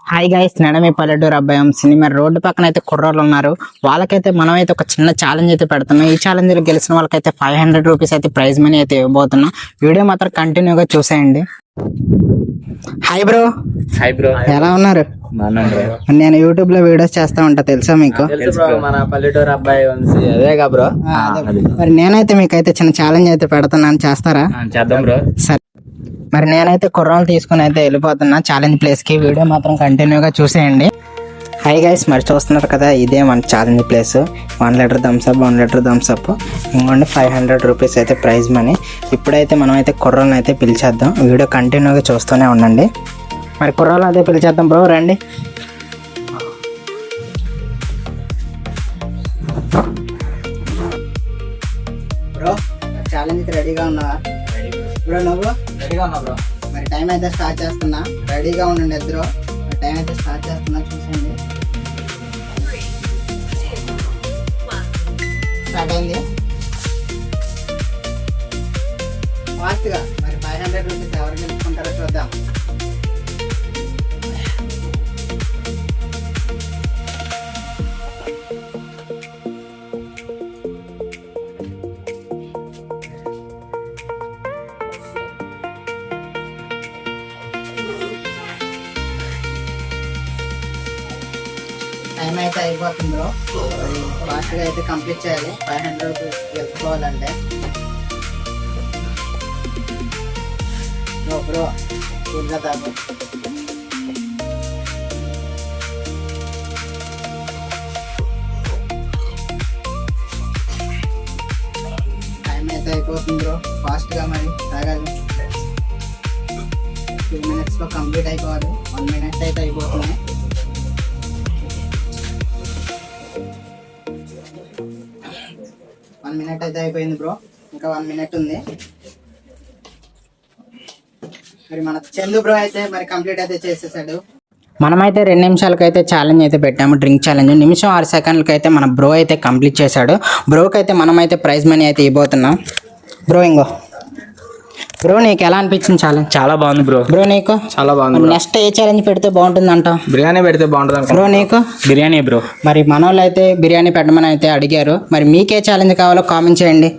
Hi guys, నేను మీ పల్లెటూరు అబ్బాయి వంశీని. మరి రోడ్డు పక్కన అయితే కుర్రోళ్ళు ఉన్నారు. వాళ్ళకైతే మనమైతే ఒక చిన్న ఛాలెంజ్ అయితే పెడుతున్నాం. ఈ ఛాలెంజ్ లో గెలిచిన వాళ్ళకైతే 500 రూపీస్ అయితే ప్రైజ్ మనీ అయితే ఇవ్వబోతున్నాం. వీడియో మాత్రం కంటిన్యూగా చూసేయండి. Hi bro. హాయ్ బ్రో, ఎలా ఉన్నారు? నేను యూట్యూబ్ లో వీడియోస్ చేస్తా ఉంటా, తెలుసా మీకు? మన పల్లెటూరు అబ్బాయి వంశీ అదేగా బ్రో. మరి నేనైతే మీకైతే చిన్న ఛాలెంజ్ అయితే పెడుతున్నాను, చేస్తారా? చేద్దాం బ్రో. సరే, మరి నేనైతే కుర్రాలు తీసుకుని అయితే వెళ్ళిపోతున్నా ఛాలెంజ్ ప్లేస్ కి. వీడియో మాత్రం కంటిన్యూగా చూసేయండి. హాయ్ గైస్, మరి చూస్తున్నారు కదా, ఇదే మన challenge place. 1 litre Thums Up, 1 litre Thums Up, ఇంకోండి 500 రూపీస్ అయితే ప్రైజ్ మనీ. ఇప్పుడైతే మనం అయితే కుర్రాలను అయితే పిలిచేద్దాం. వీడియో కంటిన్యూగా చూస్తూనే ఉండండి. మరి కుర్రాలు అయితే పిలిచేద్దాం. బ్రో రండి. బ్రో ఛాలెంజ్ రెడీగా ఉన్నావా? బ్రో నువ్వు రెడీగా ఉన్నా బ్రో. మరి టైం అయితే స్టార్ట్ చేస్తున్నా, రెడీగా ఉండండి ఇద్దరు. టైం అయితే స్టార్ట్ చేస్తున్నా, చూసండి. స్టార్ట్ అయింది ఫాస్ట్గా. మరి 500 రూపీస్ ఎవరు గెలుచుకుంటారో చూద్దాం. టైం అయితే అయిపోతుంది బ్రో. మరి ఫాస్ట్గా అయితే కంప్లీట్ చేయాలి. 500 రూపీస్ గెలుచుకోవాలంటే. బ్రో బ్రో కూల్గా తాగు. టైం అయితే అయిపోతుంది బ్రో, ఫాస్ట్గా మరి తాగాలి. 2 minutesలో కంప్లీట్ అయిపోవాలి. 1 minute అయితే అయిపోతుంది. మినిట్ అయితే అయిపోయింది బ్రో, ఇంకా 1 minute ఉంది. మరి మన చందు బ్రో అయితే మరి కంప్లీట్ అయితే చేసేసాడు. మనమైతే 2 నిమిషాలకైతే ఛాలెంజ్ అయితే పెట్టాము, డ్రింక్ ఛాలెంజ్. 1 నిమిషం 6 సెకండ్లకి అయితే మన బ్రో అయితే కంప్లీట్ చేశాడు. బ్రోకి అయితే మనమైతే ప్రైజ్ మనీ అయితే ఇవ్వబోతున్నాం. బ్రో ఇంకో బ్రో, నీకు ఎలా అనిపించింది ఛాలెంజ్? చాలా బాగుంది బ్రో. బ్రో నీకు? చాలా బాగుంది. నెక్స్ట్ ఏ ఛాలెంజ్ పెడితే బాగుంటుంది అంటావు? బిర్యానీ పెడితే బాగుంటుంది బ్రో నీకు? బిర్యానీ బ్రో. మరి మన వాళ్ళు అయితే బిర్యానీ పెట్టమని అయితే అడిగారు. మరి మీకే ఛాలెంజ్ కావాలో కామెంట్ చేయండి.